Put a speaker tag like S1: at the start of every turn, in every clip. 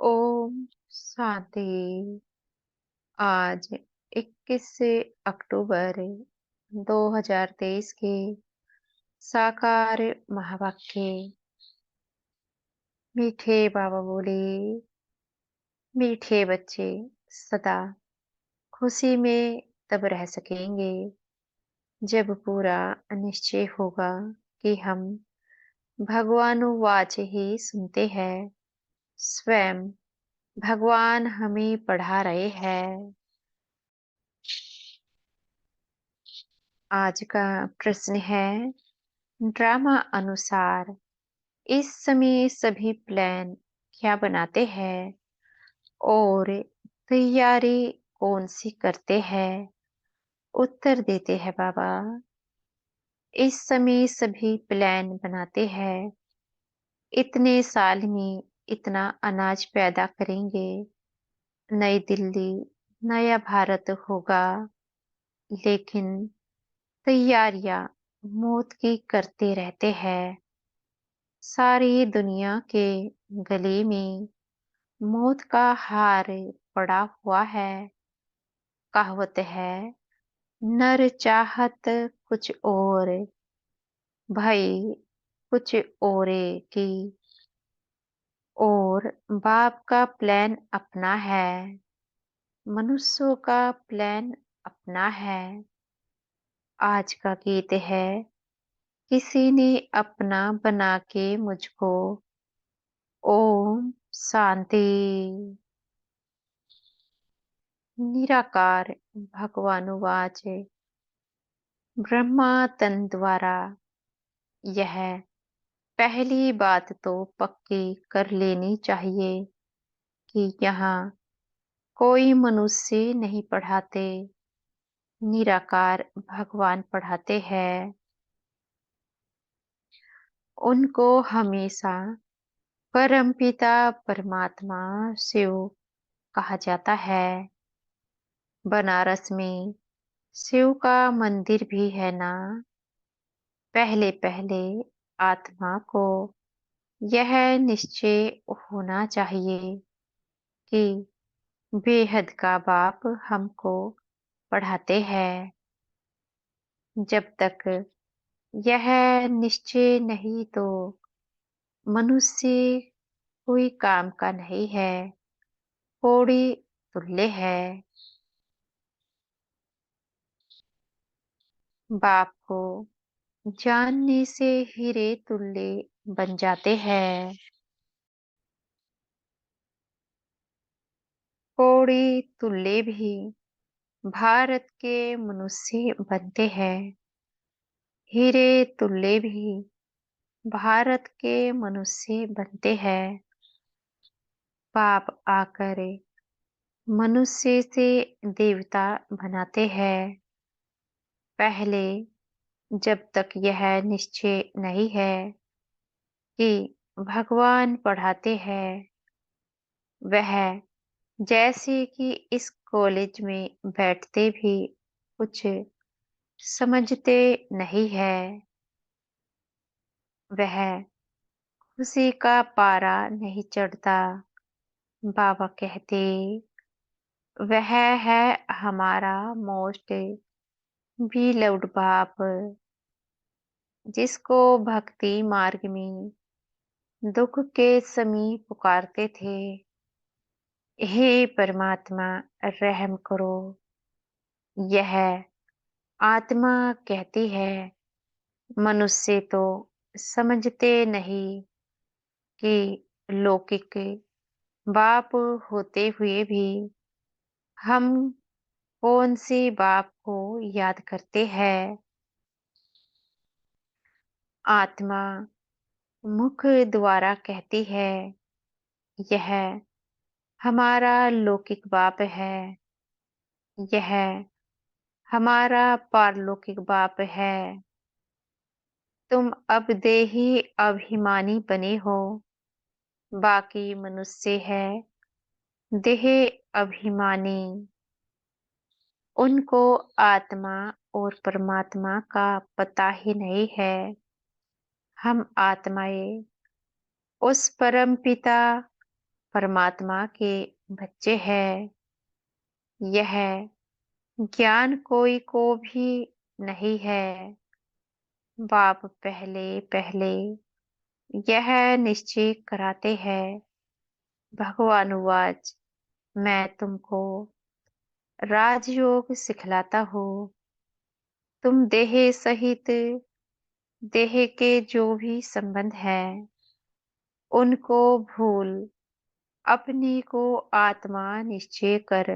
S1: ओम शांति। आज 21 अक्टूबर 2023 के साकार महावाक्य। मीठे बाबा बोले, मीठे बच्चे सदा खुशी में तब रह सकेंगे जब पूरा निश्चय होगा कि हम भगवानुवाच ही सुनते हैं। स्वयं भगवान हमें पढ़ा रहे हैं। आज का प्रश्न है, ड्रामा अनुसार इस समय सभी प्लान क्या बनाते हैं और तैयारी कौन सी करते हैं? उत्तर देते हैं बाबा। इस समय सभी प्लान बनाते हैं। इतने साल में इतना अनाज पैदा करेंगे, नई दिल्ली, नया भारत होगा। लेकिन तैयारियां मौत की करते रहते हैं। सारी दुनिया के गले में मौत का हार पड़ा हुआ है। कहावत है, नर चाहत कुछ और, भई कुछ औरे की। और बाप का प्लान अपना है, मनुष्यों का प्लान अपना है। आज का गीत है, किसी ने अपना बना के मुझको। ओम शांति। निराकार भगवानुवाच, ब्रह्मा तन द्वारा। यह पहली बात तो पक्की कर लेनी चाहिए कि यहाँ कोई मनुष्य नहीं पढ़ाते, निराकार भगवान पढ़ाते हैं। उनको हमेशा परमपिता परमात्मा शिव कहा जाता है। बनारस में शिव का मंदिर भी है ना। पहले पहले आत्मा को यह निश्चय होना चाहिए कि बेहद का बाप हमको पढ़ाते हैं। जब तक यह निश्चय नहीं तो मनुष्य कोई काम का नहीं है, कौड़ी तुल्य है। बाप को जानने से हीरे तुल्य बन जाते हैं। कौड़ी तुल्य भी भारत के मनुष्य बनते हैं। हीरे तुल्य भी भारत के मनुष्य बनते हैं। बाप आकर मनुष्य से देवता बनाते हैं। पहले जब तक यह निश्चय नहीं है कि भगवान पढ़ाते हैं, वह जैसे कि इस कॉलेज में बैठते भी कुछ समझते नहीं है। वह खुशी का पारा नहीं चढ़ता। बाबा कहते, वह है हमारा मोस्ट बिलव्ड बाप, जिसको भक्ति मार्ग में दुख के समय पुकारते थे, हे परमात्मा रहम करो। यह आत्मा कहती है, मनुष्य तो समझते नहीं कि लौकिक बाप होते हुए भी हम कौन सी बाप को याद करते हैं। आत्मा मुख द्वारा कहती है, यह हमारा लौकिक बाप है, यह हमारा पारलौकिक बाप है। तुम अब देही अभिमानी बने हो, बाकी मनुष्य है देह अभिमानी। उनको आत्मा और परमात्मा का पता ही नहीं है। हम आत्माएं उस परम पिता परमात्मा के बच्चे हैं। यह ज्ञान कोई को भी नहीं है। बाप पहले पहले यह निश्चय कराते हैं। भगवानुवाच मैं तुमको राजयोग सिखलाता हूँ। तुम देह सहित देह के जो भी संबंध है उनको भूल अपनी को आत्मा निश्चय कर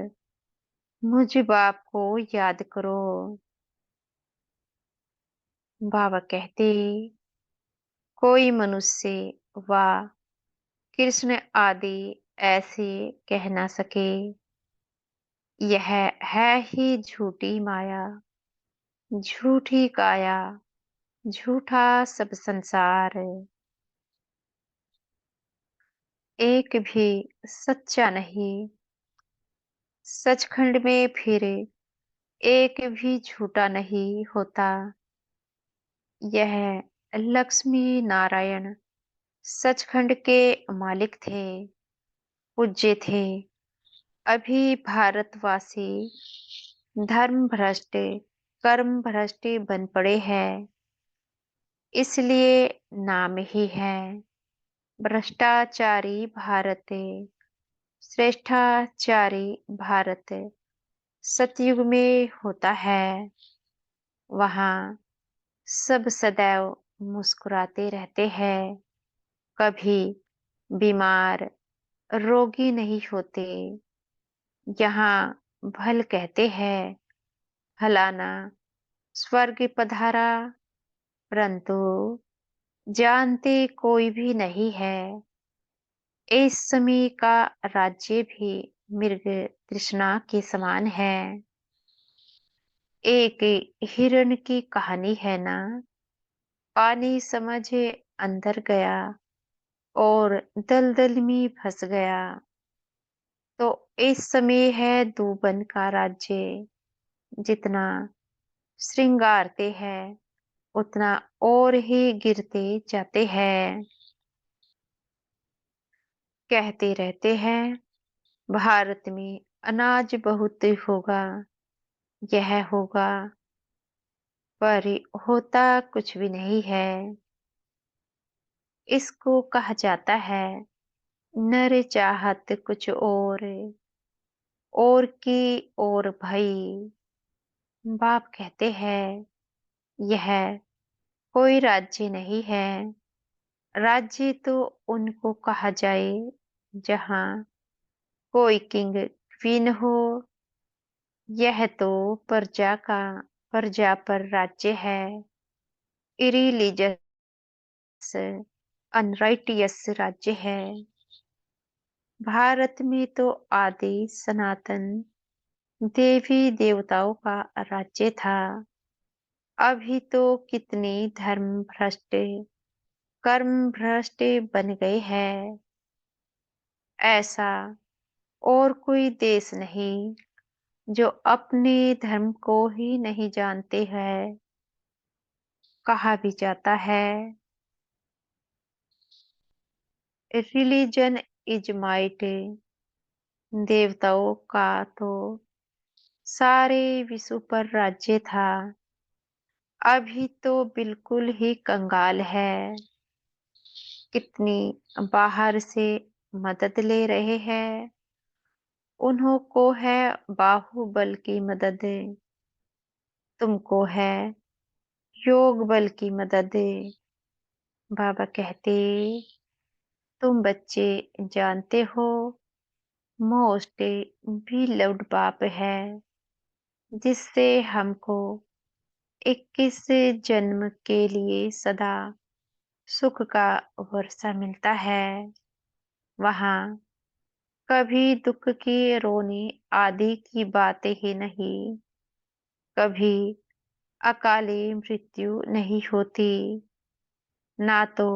S1: मुझ बाप को याद करो। बाबा कहते कोई मनुष्य व कृष्ण आदि ऐसे कह ना सके। यह है ही झूठी माया, झूठी काया, झूठा सब संसार। एक भी सच्चा नहीं, सचखंड में फिर एक भी झूठा नहीं होता। यह लक्ष्मी नारायण सचखंड के मालिक थे, पूज्य थे। अभी भारतवासी धर्म भ्रष्ट, कर्म भ्रष्ट बन पड़े हैं। इसलिए नाम ही है भ्रष्टाचारी भारत, श्रेष्ठाचारी भारत। सतयुग में होता है, वहाँ सब सदैव मुस्कुराते रहते हैं, कभी बीमार रोगी नहीं होते। यहाँ भल कहते हैं फलाना स्वर्ग पधारा, परंतु जानते कोई भी नहीं है इस समय का राज्य भी मृग तृष्णा के समान है। एक हिरण की कहानी है ना, पानी समझ अंदर गया और दलदल में फंस गया। तो इस समय है दूबन का राज्य। जितना श्रृंगारते हैं उतना और ही गिरते जाते हैं। कहते रहते हैं भारत में अनाज बहुत होगा, यह होगा, पर होता कुछ भी नहीं है। इसको कहा जाता है नर चाहत कुछ और की और भई। बाप कहते हैं यह कोई राज्य नहीं है। राज्य तो उनको कहा जाए जहाँ कोई किंग क्वीन हो। यह तो प्रजा पर राज्य है। इरिलीजियस अनराइटियस राज्य है। भारत में तो आदि सनातन देवी देवताओं का राज्य था। अभी तो कितनी धर्म भ्रष्ट कर्म भ्रष्ट बन गए हैं। ऐसा और कोई देश नहीं जो अपने धर्म को ही नहीं जानते हैं। कहा भी जाता है रिलीजन इज माइट। देवताओं का तो सारे विश्व पर राज्य था। अभी तो बिल्कुल ही कंगाल है। कितनी बाहर से मदद ले रहे हैं। उन्हों को है बाहुबल की मदद, तुमको है योग बल की मदद। बाबा कहते तुम बच्चे जानते हो मोस्ट भी लव्ड बाप है जिससे हमको 21 जन्म के लिए सदा सुख का वर्षा मिलता है। वहाँ कभी दुख की रोने आदि की बातें ही नहीं, कभी अकाली मृत्यु नहीं होती। ना तो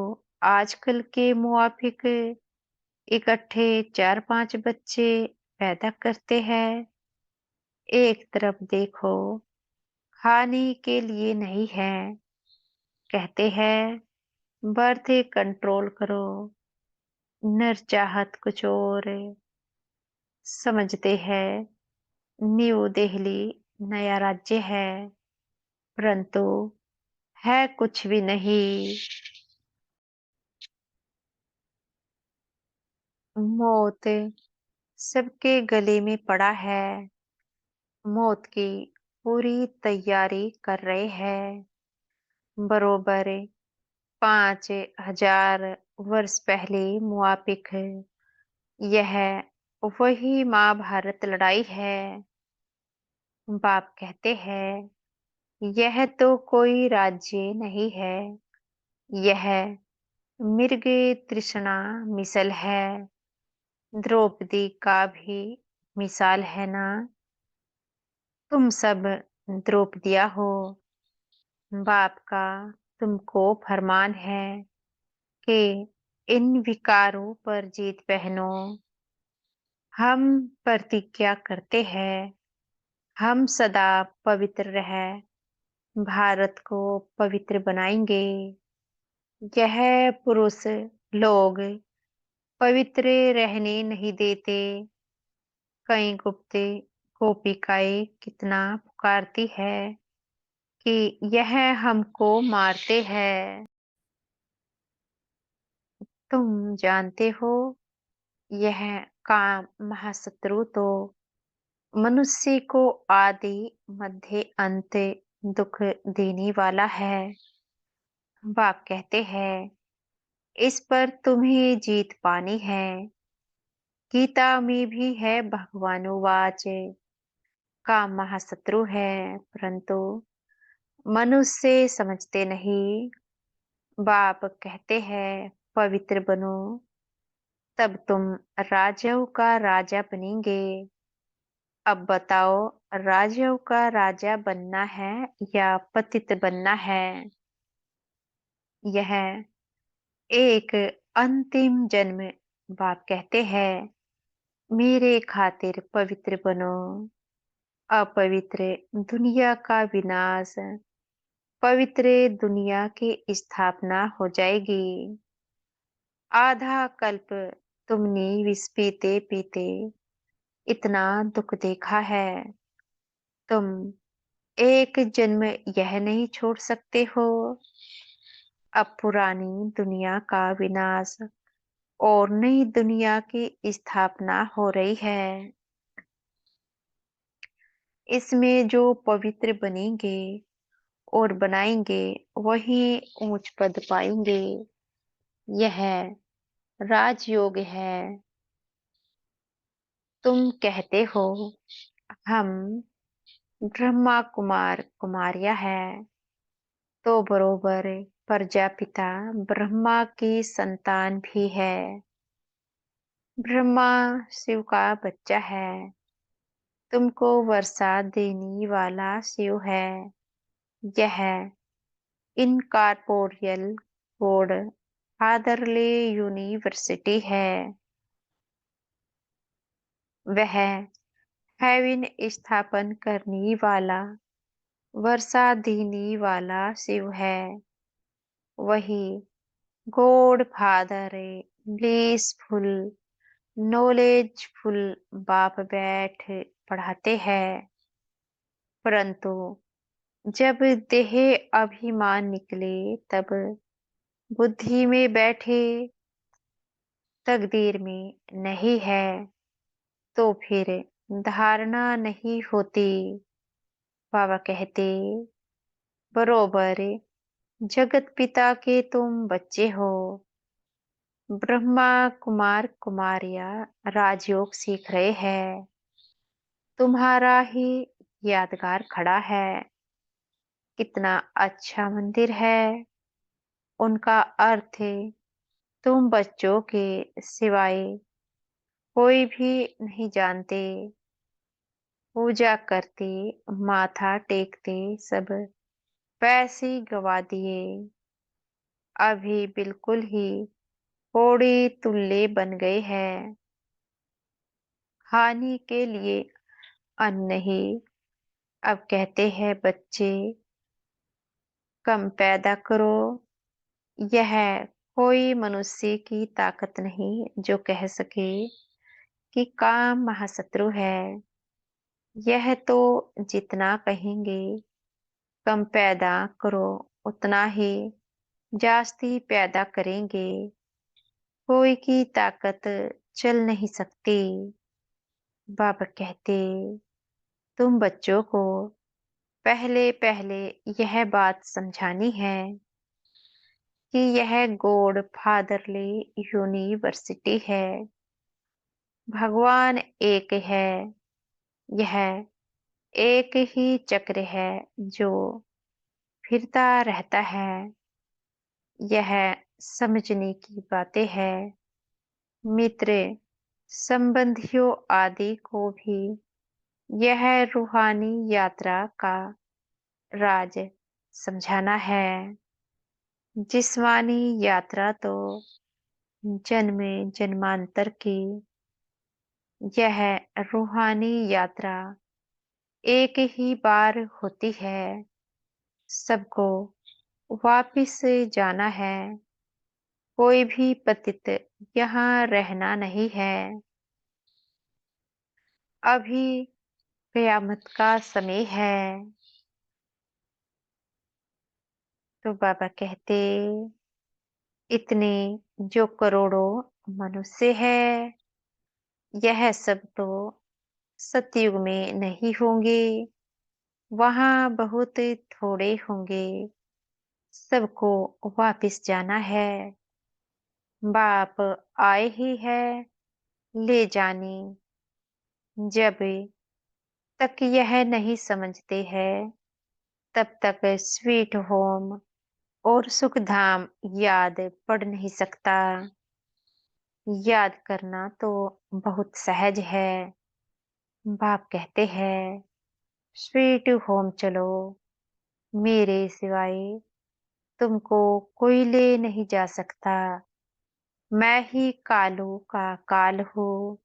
S1: आजकल के मुआफिक इकट्ठे 4-5 बच्चे पैदा करते हैं। एक तरफ देखो खाने के लिए नहीं है, कहते हैं बर्थ कंट्रोल करो। नर चाहत कुछ और समझते हैं। न्यू दिल्ली नया राज्य है, परंतु है कुछ भी नहीं। मौत सबके गले में पड़ा है। मौत की पूरी तैयारी कर रहे हैं। बरोबर 5,000 वर्ष पहले मुआफिक यह वही महाभारत लड़ाई है। बाप कहते हैं यह तो कोई राज्य नहीं है, यह मृग तृष्णा मिसल है। द्रौपदी का भी मिसाल है ना। तुम सब द्रौपदिया हो। बाप का तुमको फरमान है कि इन विकारों पर जीत पहनो। हम प्रतिज्ञा करते हैं, हम सदा पवित्र रह भारत को पवित्र बनाएंगे। यह पुरुष लोग पवित्र रहने नहीं देते। कई गुप्त गोपिकाएं कितना पुकारती है कि यह हमको मारते हैं। तुम जानते हो यह काम महाशत्रु तो मनुष्य को आदि मध्य अंत दुख देने वाला है। बाप कहते हैं इस पर तुम्हें जीत पानी है। गीता में भी है भगवानुवाच का महाशत्रु है, परंतु मनुष्य समझते नहीं। बाप कहते हैं पवित्र बनो, तब तुम राजाओं का राजा बनेंगे। अब बताओ राजाओं का राजा बनना है या पतित बनना है। यह एक अंतिम जन्म। बाप कहते हैं मेरे खातिर पवित्र बनो। अपवित्र दुनिया का विनाश, पवित्र दुनिया की स्थापना हो जाएगी। आधा कल्प तुमने विष पीते पीते इतना दुख देखा है। तुम एक जन्म यह नहीं छोड़ सकते हो। अब पुरानी दुनिया का विनाश और नई दुनिया की स्थापना हो रही है। इसमें जो पवित्र बनेंगे और बनाएंगे वही ऊंच पद पाएंगे। यह राजयोग है। तुम कहते हो हम ब्रह्मा कुमार कुमारियां है, तो बरोबर प्रजापिता ब्रह्मा की संतान भी है। ब्रह्मा शिव का बच्चा है। तुमको वर्षा देने वाला शिव है। यह इनकॉर्पोरियल बोर्ड फादरले यूनिवर्सिटी है। वह हेवन स्थापन करने वाला वर्षा देने वाला शिव है। वही गॉड फादर ब्लिसफुल नॉलेजफुल बाप बैठ पढ़ाते हैं। परंतु जब देह अभिमान निकले तब बुद्धि में बैठे तकदीर में नहीं है, तो फिर धारणा नहीं होती। बाबा कहते बरोबर जगत पिता के तुम बच्चे हो। ब्रह्मा कुमार कुमारियां राजयोग सीख रहे हैं। तुम्हारा ही यादगार खड़ा है। कितना अच्छा मंदिर है। उनका अर्थ तुम बच्चों के सिवाय कोई भी नहीं जानते। पूजा करते माथा टेकते सब पैसे गवा दिए। अभी बिल्कुल ही कोड़ी तुल्ले बन गए हैं। खाने के लिए अन्न नहीं। अब कहते हैं बच्चे कम पैदा करो। यह कोई मनुष्य की ताकत नहीं जो कह सके कि काम महाशत्रु है। यह तो जितना कहेंगे कम पैदा करो उतना ही जास्ती पैदा करेंगे। कोई की ताकत चल नहीं सकती। बाबा कहते, तुम बच्चों को पहले पहले यह बात समझानी है कि यह गॉड फादरली यूनिवर्सिटी है। भगवान एक है। यह एक ही चक्र है जो फिरता रहता है। यह समझने की बातें हैं। मित्र संबंधियों आदि को भी यह रूहानी यात्रा का राज समझाना है। जिस्मानी यात्रा तो जन्म जन्मांतर की, यह रूहानी यात्रा एक ही बार होती है। सबको वापिस जाना है। कोई भी पतित यहाँ रहना नहीं है। अभी कयामत का समय है। तो बाबा कहते, इतने जो करोड़ों मनुष्य है, यह सब तो सतयुग में नहीं होंगे। वहां बहुत थोड़े होंगे। सबको वापिस जाना है। बाप आए ही है ले जाने। जब तक यह नहीं समझते हैं तब तक स्वीट होम और सुखधाम याद पड़ नहीं सकता। याद करना तो बहुत सहज है। बाप कहते हैं, स्वीट होम चलो, मेरे सिवाय तुमको कोई ले नहीं जा सकता। मैं ही कालों का काल हूँ।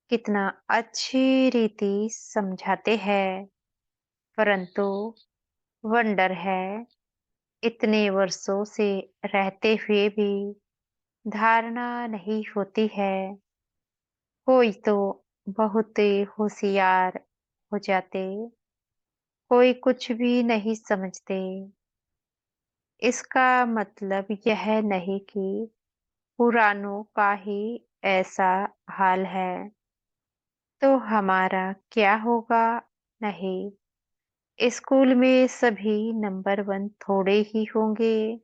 S1: कितना अच्छी रीति समझाते हैं। परंतु वंडर है, इतने वर्षों से रहते हुए भी धारणा नहीं होती है। कोई तो बहुत होशियार हो जाते, कोई कुछ भी नहीं समझते। इसका मतलब यह नहीं कि पुरानों का ही ऐसा हाल है तो हमारा क्या होगा। नहीं, स्कूल में सभी नंबर वन थोड़े ही होंगे।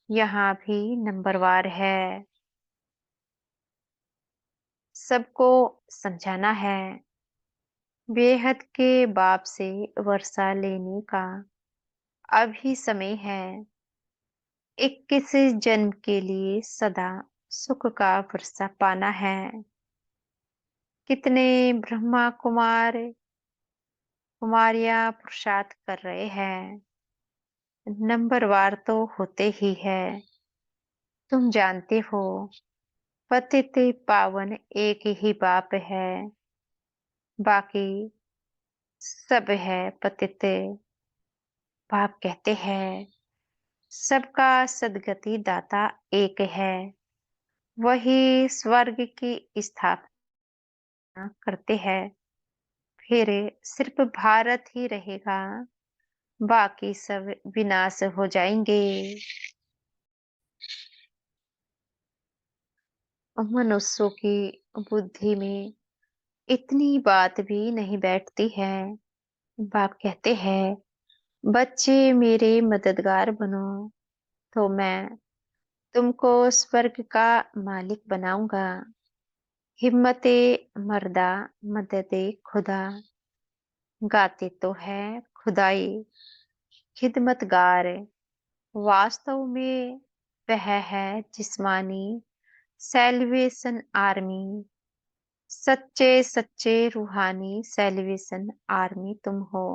S1: यहाँ भी नंबरवार है। सबको समझाना है। बेहद के बाप से वर्षा लेने का अभी समय है। 21 जन्म के लिए सदा सुख का वर्षा पाना है। कितने ब्रह्मा कुमार कुमारियां पुरुषार्थ कर रहे हैं। नंबरवार तो होते ही है। तुम जानते हो, पतित पावन एक ही बाप है। बाकी सब है पतित। बाप कहते हैं, सबका सदगति दाता एक है। वही स्वर्ग की स्थापना करते हैं। फिर सिर्फ भारत ही रहेगा। बाकी सब विनाश हो जाएंगे। मनुष्यों की बुद्धि में इतनी बात भी नहीं बैठती है। बाप कहते हैं, बच्चे मेरे मददगार बनो तो मैं तुमको स्वर्ग का मालिक बनाऊंगा। हिम्मते मर्दा मददे खुदा। गाते तो है खुदाई खिदमतगार। वास्तव में वह है जिस्मानी सेल्वेशन आर्मी। सच्चे सच्चे रूहानी सेल्वेशन आर्मी तुम हो।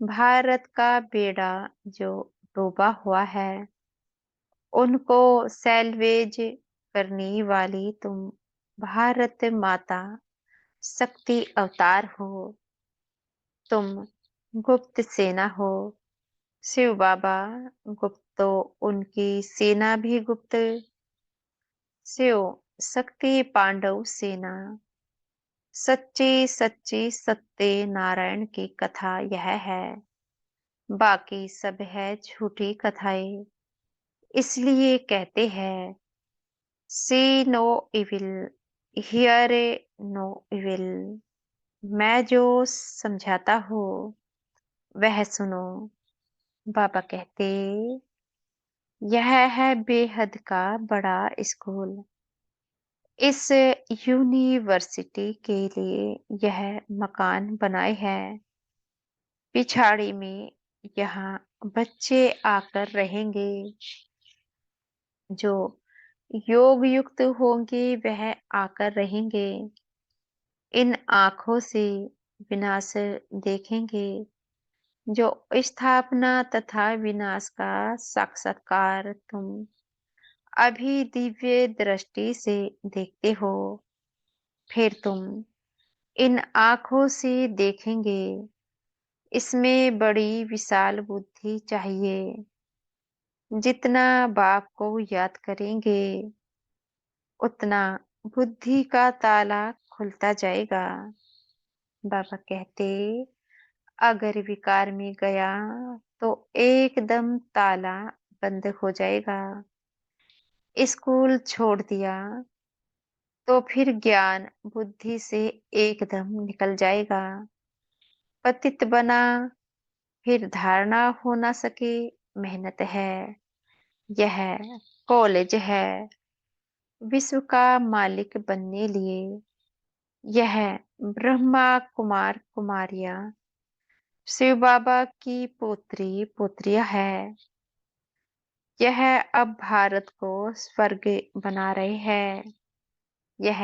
S1: भारत का बेड़ा जो डूबा हुआ है उनको सैल्वेज करने वाली तुम भारत माता शक्ति अवतार हो। तुम गुप्त सेना हो। शिव बाबा गुप्त तो उनकी सेना भी गुप्त स्यो शक्ति पांडव सेना। सच्ची सच्ची सत्य नारायण की कथा यह है, बाकी सब है झूठी कथाएं। इसलिए कहते हैं, see no evil, hear no evil. मैं जो समझाता हूँ वह सुनो। बाबा कहते, यह है बेहद का बड़ा स्कूल। इस यूनिवर्सिटी के लिए यह मकान बनाए है। पिछाड़ी में यहाँ बच्चे आकर रहेंगे। जो योग युक्त होंगे वह आकर रहेंगे। इन आंखों से विनाश देखेंगे। जो स्थापना तथा विनाश का साक्षात्कार तुम अभी दिव्य दृष्टि से देखते हो, फिर तुम इन आंखों से देखेंगे। इसमें बड़ी विशाल बुद्धि चाहिए। जितना बाप को याद करेंगे उतना बुद्धि का ताला खुलता जाएगा। बाबा कहते, अगर विकार में गया तो एकदम ताला बंद हो जाएगा। स्कूल छोड़ दिया तो फिर ज्ञान बुद्धि से एकदम निकल जाएगा। पतित बना फिर धारणा हो ना सके, मेहनत है। यह कॉलेज है विश्व का मालिक बनने लिए। यह ब्रह्मा कुमार कुमारियां शिव बाबा की पुत्री पुत्रियां है। यह अब भारत को स्वर्ग बना रहे हैं। यह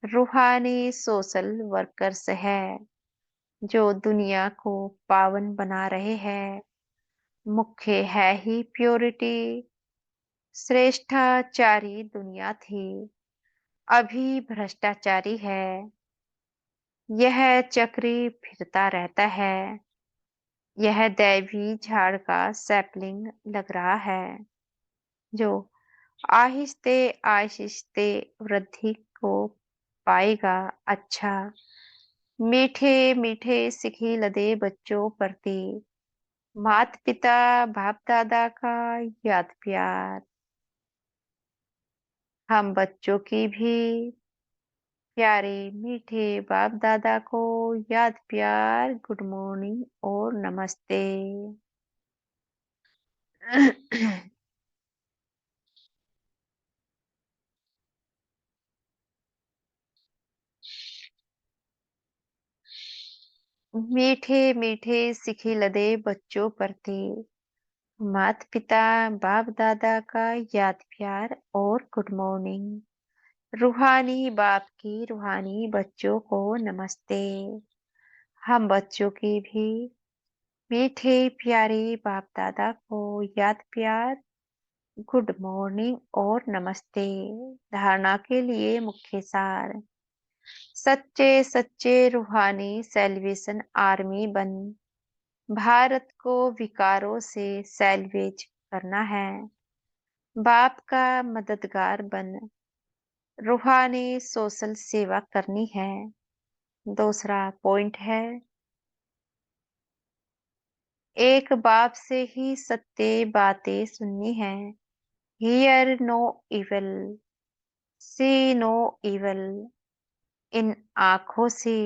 S1: रूहानी सोशल वर्कर्स है जो दुनिया को पावन बना रहे हैं। मुख्य है ही प्योरिटी। श्रेष्ठाचारी दुनिया थी, अभी भ्रष्टाचारी है। यह चक्री फिरता रहता है। यह दैवी झाड़ का सैपलिंग लग रहा है जो आहिस्ते आहिस्ते वृद्धि को पाएगा। अच्छा, मीठे मीठे सिखी लदे बच्चों प्रति मात पिता बाप दादा का याद प्यार। हम बच्चों की भी प्यारे मीठे बाप दादा को याद प्यार, गुड मॉर्निंग और नमस्ते। मीठे मीठे सिखी लदे बच्चों प्रति माता पिता बाप दादा का याद प्यार और गुड मॉर्निंग। रूहानी बाप की रूहानी बच्चों को नमस्ते। हम बच्चों की भी मीठे प्यारे बाप दादा को याद प्यार, गुड मॉर्निंग और नमस्ते। धारणा के लिए मुख्य सार, सच्चे सच्चे रूहानी सेल्वेशन आर्मी बन भारत को विकारों से सैल्वेज करना है। बाप का मददगार बन रूहानी सोशल सेवा करनी है। दूसरा पॉइंट है, एक बाप से ही सत्य बातें सुननी है। Hear no evil, see no evil. इन आंखों से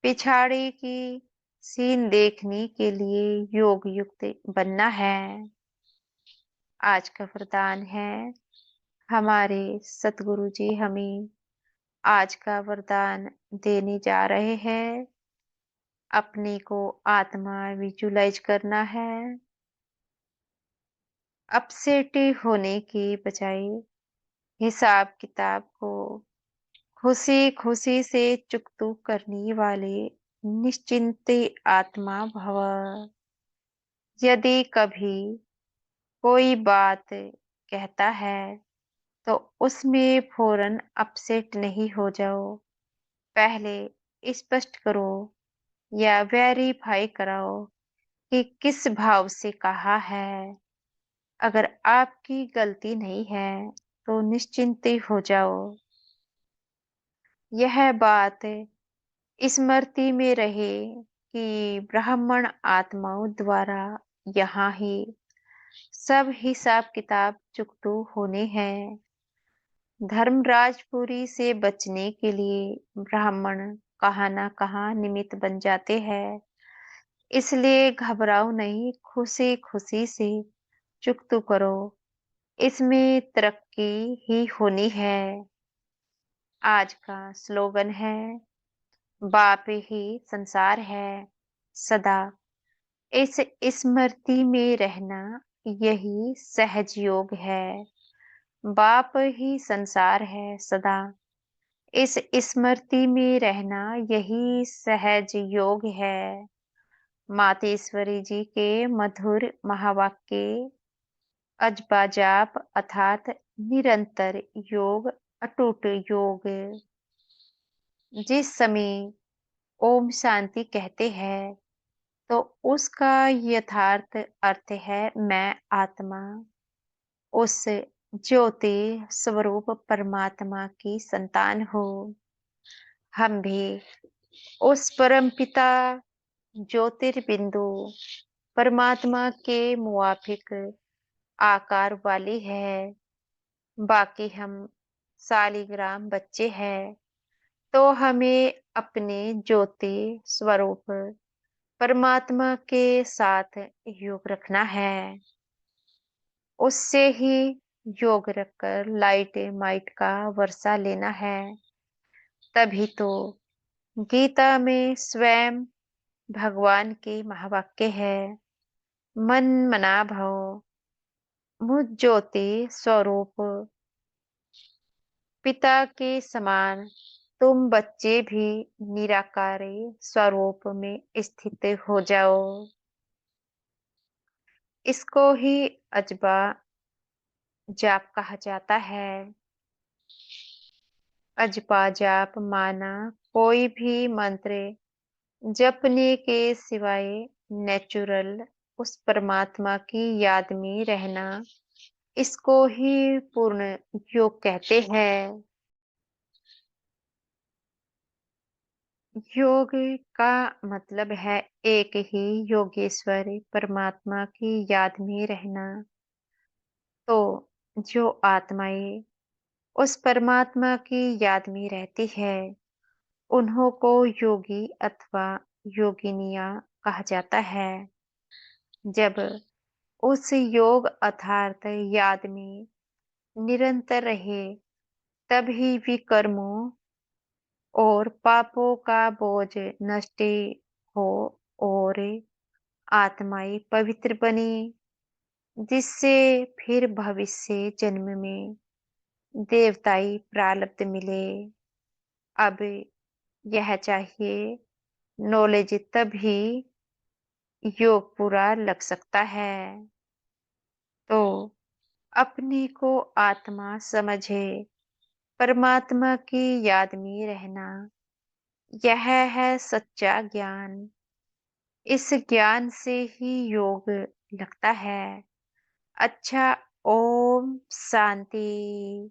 S1: पिछाड़ी की सीन देखने के लिए योग युक्त बनना है। आज का वरदान है, हमारे सतगुरु जी हमें आज का वरदान देने जा रहे हैं। अपने को आत्मा विजुलाइज करना है। अपसेट होने की बजाय हिसाब किताब को खुशी खुशी से चुकतू करने वाले निश्चिंत आत्मा भव। यदि कभी कोई बात कहता है तो उसमें फौरन अपसेट नहीं हो जाओ। पहले स्पष्ट करो या वेरीफाई कराओ कि किस भाव से कहा है। अगर आपकी गलती नहीं है, तो निश्चिंत हो जाओ। यह बात स्मृति में रहे कि ब्राह्मण आत्माओं द्वारा यहाँ ही सब हिसाब किताब चुकतो होने हैं। धर्मराजपुरी से बचने के लिए ब्राह्मण कहाँ न कहाँ निमित्त बन जाते हैं। इसलिए घबराओ नहीं, खुशी खुशी से चुकतो करो। इसमें तरक्की ही होनी है। आज का स्लोगन है, बाप ही संसार है सदा। इस स्मृति में रहना यही सहज योग है। बाप ही संसार है सदा। इस स्मृति में रहना यही सहज योग है। मातेश्वरी जी के मधुर महावाक्य अजपा जाप अर्थात निरंतर योग, अटूट योग। जिस समय ओम शांति कहते हैं, तो उसका यथार्थ अर्थ है मैं आत्मा, उस ज्योति स्वरूप परमात्मा की संतान हूँ। हम भी उस परम पिता ज्योतिर्बिंदु परमात्मा के मुवाफिक आकार वाली है। बाकी हम सालिग्राम बच्चे हैं, तो हमें अपने ज्योति स्वरूप परमात्मा के साथ योग रखना है। उससे ही योग रखकर लाइट माइट का वर्षा लेना है। तभी तो गीता में स्वयं भगवान के महावाक्य है, मन मना भव मुझ ज्योति स्वरूप पिता के समान तुम बच्चे भी निराकारी स्वरूप में स्थित हो जाओ। इसको ही अजबा जाप कहा जाता है। अजपा जाप माना कोई भी मंत्र जपने के सिवाय नेचुरल उस परमात्मा की याद में रहना। इसको ही पूर्ण योग कहते हैं। योग का मतलब है एक ही योगेश्वर परमात्मा की याद में रहना। तो जो आत्माएं उस परमात्मा की याद में रहती है, उन्हों को योगी अथवा योगिनिया कहा जाता है। जब उस योग अर्थात याद में निरंतर रहे, तभी विकर्मों और पापों का बोझ नष्ट हो और आत्माएं पवित्र बनी, जिससे फिर भविष्य जन्म में देवताई प्रारब्ध मिले। अब यह चाहिए नॉलेज, तभी योग पूरा लग सकता है। तो अपने को आत्मा समझे परमात्मा की याद में रहना, यह है सच्चा ज्ञान। इस ज्ञान से ही योग लगता है। अच्छा, ओम शांति।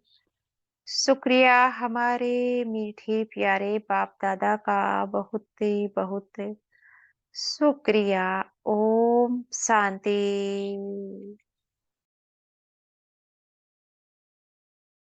S1: शुक्रिया हमारे मीठे प्यारे बाप दादा का, बहुत बहुत शुक्रिया। ओम शांति।